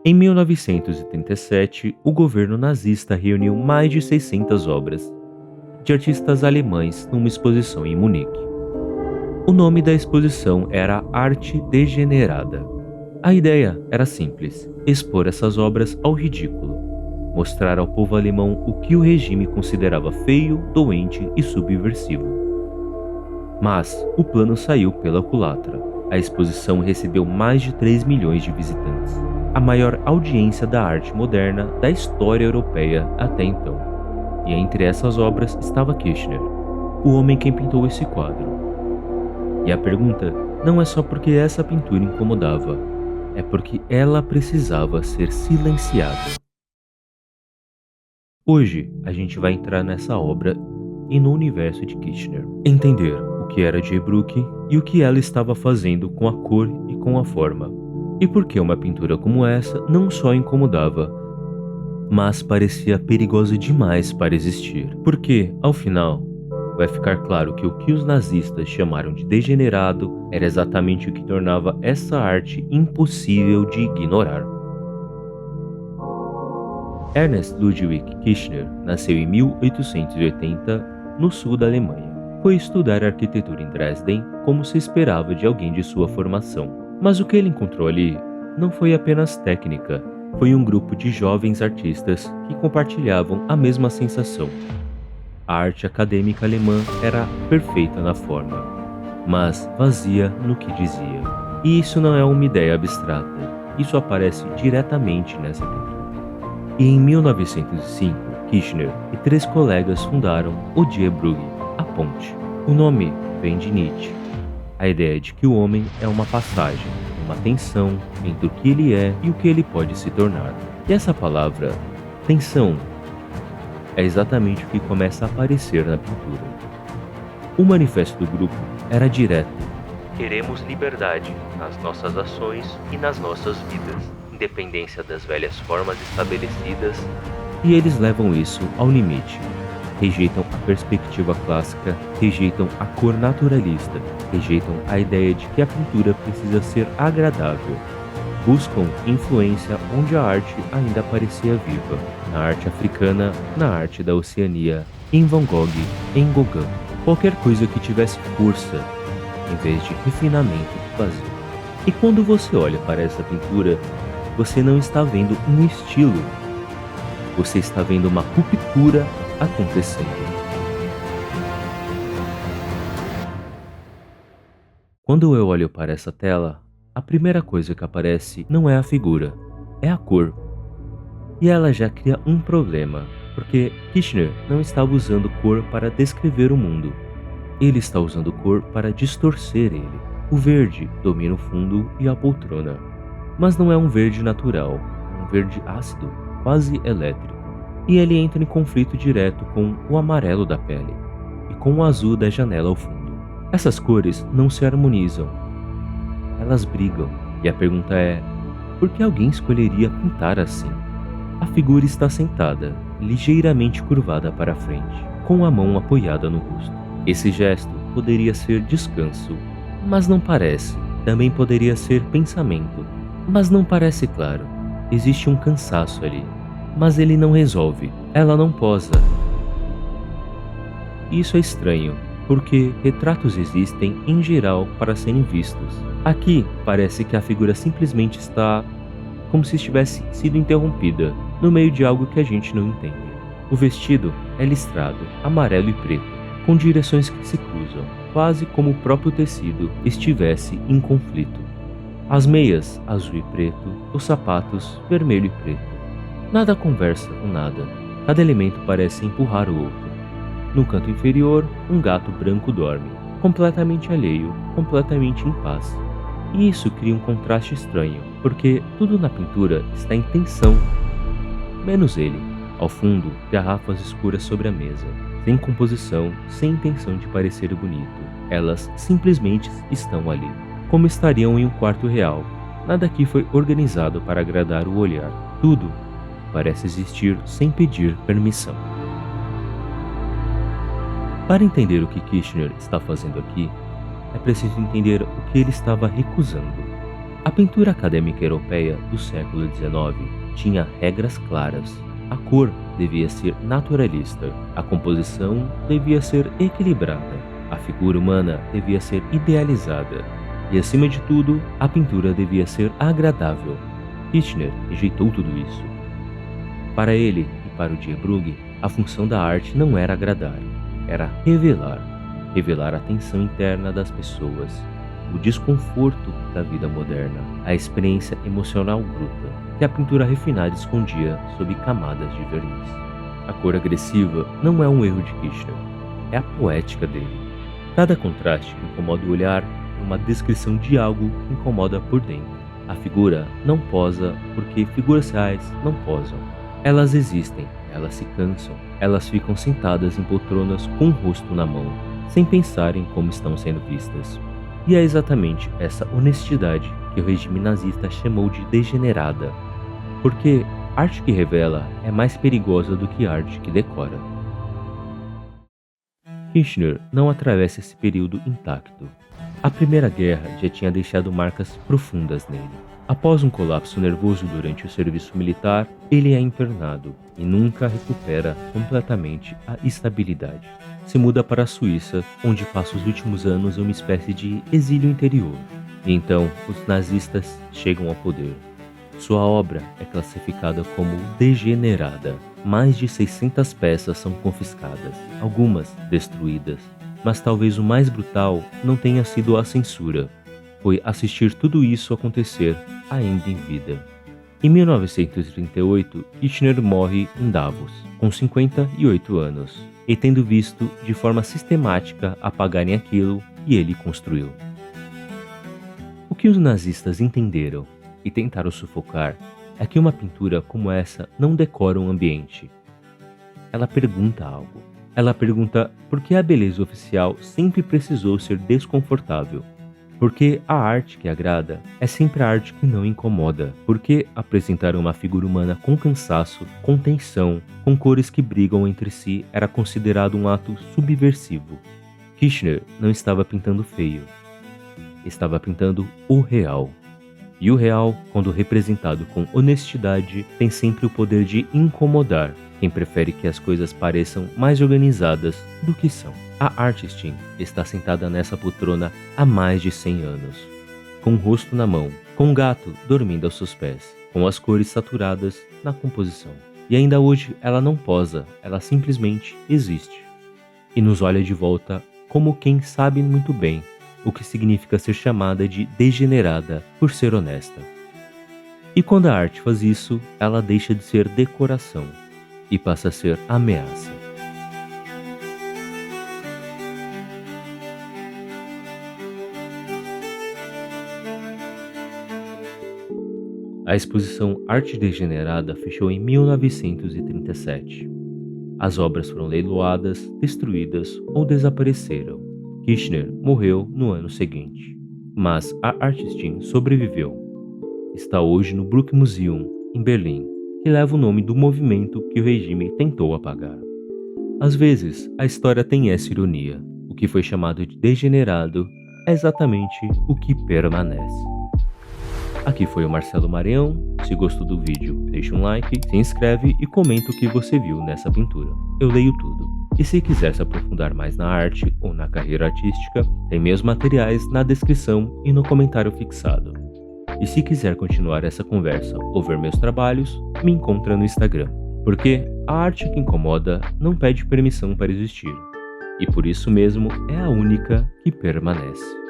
Em 1937, o governo nazista reuniu mais de 600 obras de artistas alemães numa exposição em Munique. O nome da exposição era Arte Degenerada. A ideia era simples: expor essas obras ao ridículo, mostrar ao povo alemão o que o regime considerava feio, doente e subversivo. Mas o plano saiu pela culatra. A exposição recebeu mais de 3 milhões de visitantes, a maior audiência da arte moderna da história europeia até então. E entre essas obras estava Kirchner, o homem que pintou esse quadro. E a pergunta não é só porque essa pintura incomodava, é porque ela precisava ser silenciada. Hoje a gente vai entrar nessa obra e no universo de Kirchner, entender o que era J. Brooke e o que ela estava fazendo com a cor e com a forma, e por que uma pintura como essa não só incomodava, mas parecia perigosa demais para existir, porque, ao final, vai ficar claro que o que os nazistas chamaram de degenerado era exatamente o que tornava essa arte impossível de ignorar. Ernst Ludwig Kirchner nasceu em 1880 no sul da Alemanha. Foi estudar arquitetura em Dresden como se esperava de alguém de sua formação. Mas o que ele encontrou ali não foi apenas técnica, foi um grupo de jovens artistas que compartilhavam a mesma sensação. A arte acadêmica alemã era perfeita na forma, mas vazia no que dizia. E isso não é uma ideia abstrata, isso aparece diretamente nessa pintura. E em 1905, Kirchner e 3 colegas fundaram o Die Brücke, a ponte. O nome vem de Nietzsche. A ideia de que o homem é uma passagem, uma tensão entre o que ele é e o que ele pode se tornar. E essa palavra, tensão, é exatamente o que começa a aparecer na pintura. O manifesto do grupo era direto: queremos liberdade nas nossas ações e nas nossas vidas, independência das velhas formas estabelecidas, e eles levam isso ao limite. Rejeitam a perspectiva clássica, rejeitam a cor naturalista, rejeitam a ideia de que a pintura precisa ser agradável. Buscam influência onde a arte ainda parecia viva, na arte africana, na arte da Oceania, em Van Gogh, em Gauguin, qualquer coisa que tivesse força, em vez de refinamento vazio. E quando você olha para essa pintura, você não está vendo um estilo, você está vendo uma ruptura acontecendo. Quando eu olho para essa tela, a primeira coisa que aparece não é a figura, é a cor. E ela já cria um problema, porque Kirchner não estava usando cor para descrever o mundo. Ele está usando cor para distorcer ele. O verde domina o fundo e a poltrona. Mas não é um verde natural, é um verde ácido, quase elétrico. E ele entra em conflito direto com o amarelo da pele e com o azul da janela ao fundo. Essas cores não se harmonizam, elas brigam, e a pergunta é: por que alguém escolheria pintar assim? A figura está sentada, ligeiramente curvada para a frente, com a mão apoiada no rosto. Esse gesto poderia ser descanso, mas não parece. Também poderia ser pensamento, mas não parece claro. Existe um cansaço ali, mas ele não resolve. Ela não posa. Isso é estranho, porque retratos existem em geral para serem vistos. Aqui parece que a figura simplesmente está como se tivesse sido interrompida no meio de algo que a gente não entende. O vestido é listrado, amarelo e preto, com direções que se cruzam, quase como o próprio tecido estivesse em conflito. As meias, azul e preto, os sapatos, vermelho e preto. Nada conversa com nada, cada elemento parece empurrar o outro. No canto inferior, um gato branco dorme, completamente alheio, completamente em paz. E isso cria um contraste estranho, porque tudo na pintura está em tensão, menos ele. Ao fundo, garrafas escuras sobre a mesa, sem composição, sem intenção de parecer bonito. Elas simplesmente estão ali, como estariam em um quarto real. Nada aqui foi organizado para agradar o olhar. Tudo parece existir sem pedir permissão. Para entender o que Kirchner está fazendo aqui, é preciso entender o que ele estava recusando. A pintura acadêmica europeia do século XIX tinha regras claras. A cor devia ser naturalista, a composição devia ser equilibrada, a figura humana devia ser idealizada e, acima de tudo, a pintura devia ser agradável. Kirchner rejeitou tudo isso. Para ele e para o Die Brugge, a função da arte não era agradar, era revelar a tensão interna das pessoas, o desconforto da vida moderna, a experiência emocional bruta que a pintura refinada escondia sob camadas de verniz. A cor agressiva não é um erro de Kirchner, é a poética dele. Cada contraste que incomoda o olhar é uma descrição de algo que incomoda por dentro. A figura não posa porque figuras reais não posam. Elas existem, elas se cansam, elas ficam sentadas em poltronas com o rosto na mão, sem pensar em como estão sendo vistas. E é exatamente essa honestidade que o regime nazista chamou de degenerada, porque arte que revela é mais perigosa do que arte que decora. Kirchner não atravessa esse período intacto. A Primeira Guerra já tinha deixado marcas profundas nele. Após um colapso nervoso durante o serviço militar, ele é internado e nunca recupera completamente a estabilidade. Se muda para a Suíça, onde passa os últimos anos em uma espécie de exílio interior. E então, os nazistas chegam ao poder. Sua obra é classificada como degenerada. Mais de 600 peças são confiscadas, algumas destruídas. Mas talvez o mais brutal não tenha sido a censura. Foi assistir tudo isso acontecer ainda em vida. Em 1938, Kirchner morre em Davos, com 58 anos, e tendo visto de forma sistemática apagarem aquilo que ele construiu. O que os nazistas entenderam e tentaram sufocar é que uma pintura como essa não decora um ambiente. Ela pergunta algo. Ela pergunta por que a beleza oficial sempre precisou ser desconfortável. Porque a arte que agrada é sempre a arte que não incomoda. Porque apresentar uma figura humana com cansaço, com tensão, com cores que brigam entre si era considerado um ato subversivo. Kirchner não estava pintando feio. Estava pintando o real. E o real, quando representado com honestidade, tem sempre o poder de incomodar quem prefere que as coisas pareçam mais organizadas do que são. A Artistin está sentada nessa poltrona há mais de 100 anos, com o rosto na mão, com um gato dormindo aos seus pés, com as cores saturadas na composição. E ainda hoje ela não posa, ela simplesmente existe. E nos olha de volta como quem sabe muito bem o que significa ser chamada de degenerada por ser honesta. E quando a arte faz isso, ela deixa de ser decoração e passa a ser ameaça. A exposição Arte Degenerada fechou em 1937. As obras foram leiloadas, destruídas ou desapareceram. Kirchner morreu no ano seguinte, mas a Artistin sobreviveu. Está hoje no Bruck Museum, em Berlim, que leva o nome do movimento que o regime tentou apagar. Às vezes, a história tem essa ironia. O que foi chamado de degenerado é exatamente o que permanece. Aqui foi o Marcelo Maranhão. Se gostou do vídeo, deixa um like, se inscreve e comenta o que você viu nessa pintura. Eu leio tudo. E se quiser se aprofundar mais na arte ou na carreira artística, tem meus materiais na descrição e no comentário fixado. E se quiser continuar essa conversa ou ver meus trabalhos, me encontra no Instagram. Porque a arte que incomoda não pede permissão para existir. E por isso mesmo é a única que permanece.